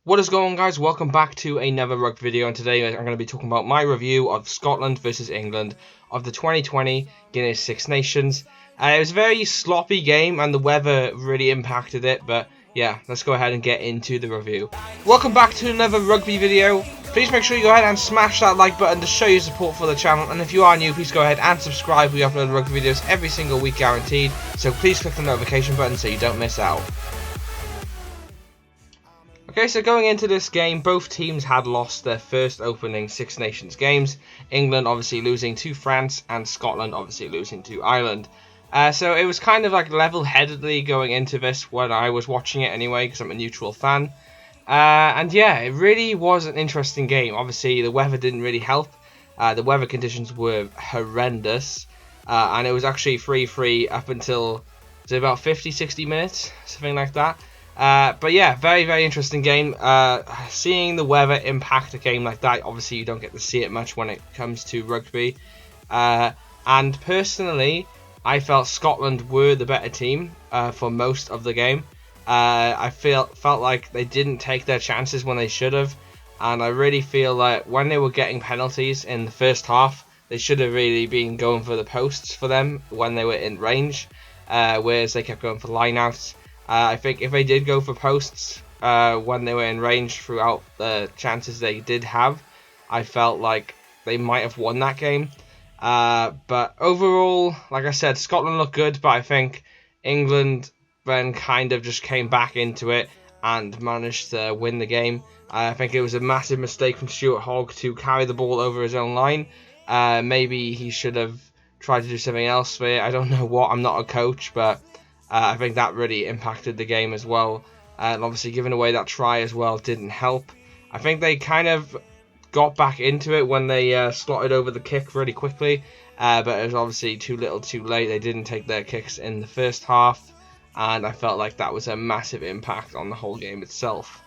What is going on, guys? Welcome back to another rugby video, and today I'm going to be talking about my review of Scotland versus England of the 2020 Guinness Six Nations. It was a very sloppy game and the weather really impacted it, but yeah, let's go ahead and get into the review. Welcome back to another rugby video. Please make sure you go ahead and smash that like button to show your support for the channel, and if you are new, please go ahead and subscribe. We upload rugby videos every single week guaranteed, so please click the notification button so you don't miss out. Okay, so going into this game, both teams had lost their first opening Six Nations games. England obviously losing to France and Scotland obviously losing to Ireland. So it was kind of like level-headedly going into this when I was watching it anyway, because I'm a neutral fan. And yeah, it really was an interesting game. Obviously, the weather didn't really help. The weather conditions were horrendous. And it was actually 3-3 up until about 50-60 minutes, something like that. But yeah, very interesting game. Seeing the weather impact a game like that, obviously you don't get to see it much when it comes to rugby. And personally, I felt Scotland were the better team for most of the game. I felt like they didn't take their chances when they should have, and I really feel like when they were getting penalties in the first half, they should have really been going for the posts for them when they were in range, whereas they kept going for lineouts. I think if they did go for posts when they were in range throughout the chances they did have, I felt like they might have won that game. But overall, like I said, Scotland looked good, but I think England then kind of just came back into it and managed to win the game. I think it was a massive mistake from Stuart Hogg to carry the ball over his own line. Maybe he should have tried to do something else for it. I don't know what. I'm not a coach, but I think that really impacted the game as well. And obviously giving away that try as well didn't help. I think they kind of got back into it when they slotted over the kick really quickly. But it was obviously too little too late. They didn't take their kicks in the first half. And I felt like that was a massive impact on the whole game itself.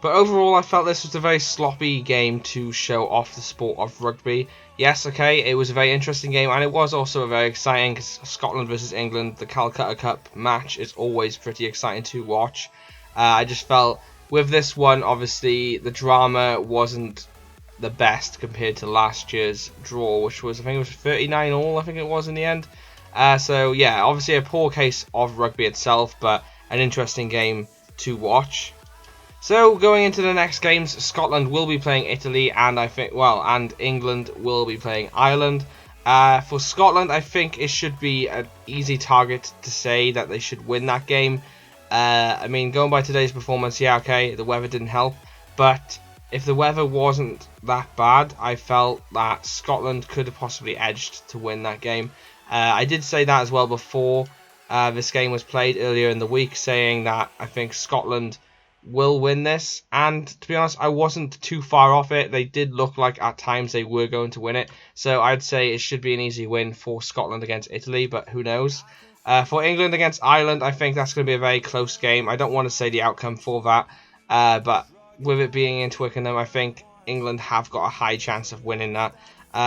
But overall, I felt this was a very sloppy game to show off the sport of rugby. Yes, okay, it was a very interesting game, and it was also a very exciting, because Scotland versus England, the Calcutta Cup match, is always pretty exciting to watch. I just felt with this one, obviously, the drama wasn't the best compared to last year's draw, which was, I think it was 39 all, I think it was in the end. So yeah, obviously a poor case of rugby itself, but an interesting game to watch. So going into the next games, Scotland will be playing Italy, and and England will be playing Ireland. For Scotland, I think it should be an easy target to say that they should win that game. I mean, going by today's performance, yeah, okay, the weather didn't help, but if the weather wasn't that bad, I felt that Scotland could have possibly edged to win that game. I did say that as well before this game was played earlier in the week, saying that I think Scotland will win this, and to be honest, I wasn't too far off it. They did look like at times they were going to win it, so I'd say it should be an easy win for Scotland against Italy, but who knows. For England against Ireland, I think that's going to be a very close game. I don't want to say the outcome for that, but with it being in Twickenham, I think England have got a high chance of winning that,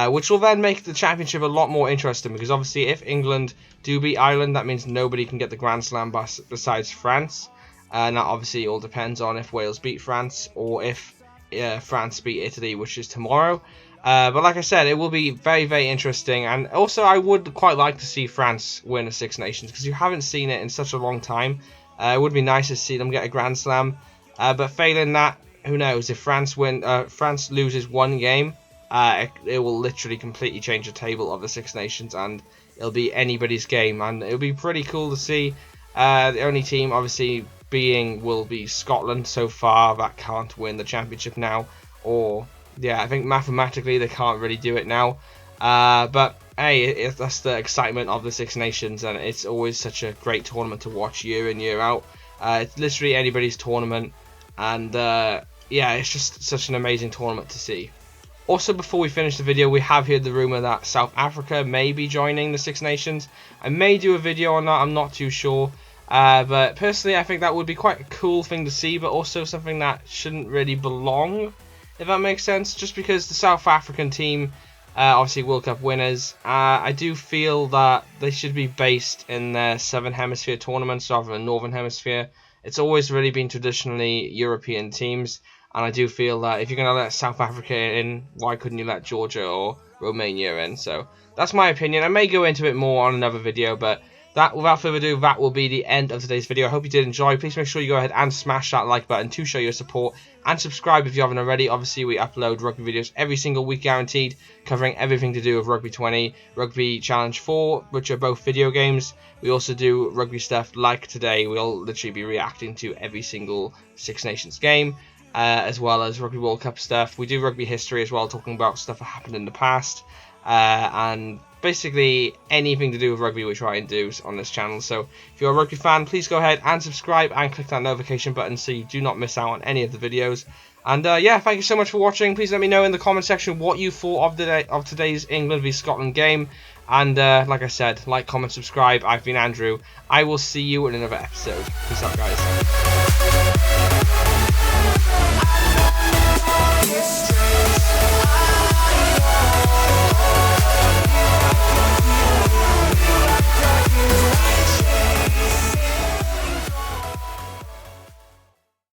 which will then make the championship a lot more interesting, because obviously if England do beat Ireland, that means nobody can get the Grand Slam besides France. And that obviously all depends on if Wales beat France or if France beat Italy, which is tomorrow. But like I said, it will be very interesting. And also, I would quite like to see France win a Six Nations, because you haven't seen it in such a long time. It would be nice to see them get a Grand Slam. But failing that, who knows? If France loses one game, it will literally completely change the table of the Six Nations, and it'll be anybody's game. And it'll be pretty cool to see. The only team, obviously, will be Scotland so far that can't win the championship now, or yeah, I think mathematically they can't really do it now, but hey, that's the excitement of the Six Nations, and it's always such a great tournament to watch year in year out. It's literally anybody's tournament, and yeah, it's just such an amazing tournament to see. Also, before we finish the video, we have heard the rumour that South Africa may be joining the Six Nations. I may do a video on that, I'm not too sure. But personally, I think that would be quite a cool thing to see, but also something that shouldn't really belong, if that makes sense. Just because the South African team, obviously World Cup winners, I do feel that they should be based in their Southern Hemisphere tournaments rather than Northern Hemisphere. it's always really been traditionally European teams. And I do feel that if you're going to let South Africa in, why couldn't you let Georgia or Romania in? So that's my opinion. I may go into it more on another video, but that, without further ado, that will be the end of today's video. I hope you did enjoy. Please make sure you go ahead and smash that like button to show your support, and subscribe if you haven't already. Obviously, we upload rugby videos every single week, guaranteed, covering everything to do with Rugby 20, Rugby Challenge 4, which are both video games. We also do rugby stuff like today. We'll literally be reacting to every single Six Nations game, as well as Rugby World Cup stuff. We do rugby history as well, talking about stuff that happened in the past, and basically anything to do with rugby we try and do on this channel. So if you're a rugby fan, please go ahead and subscribe and click that notification button so you do not miss out on any of the videos. And yeah, thank you so much for watching. Please let me know in the comment section what you thought of today's England v Scotland game. And like I said, like, comment, subscribe. I've been Andrew. I will see you in another episode. Peace out, guys.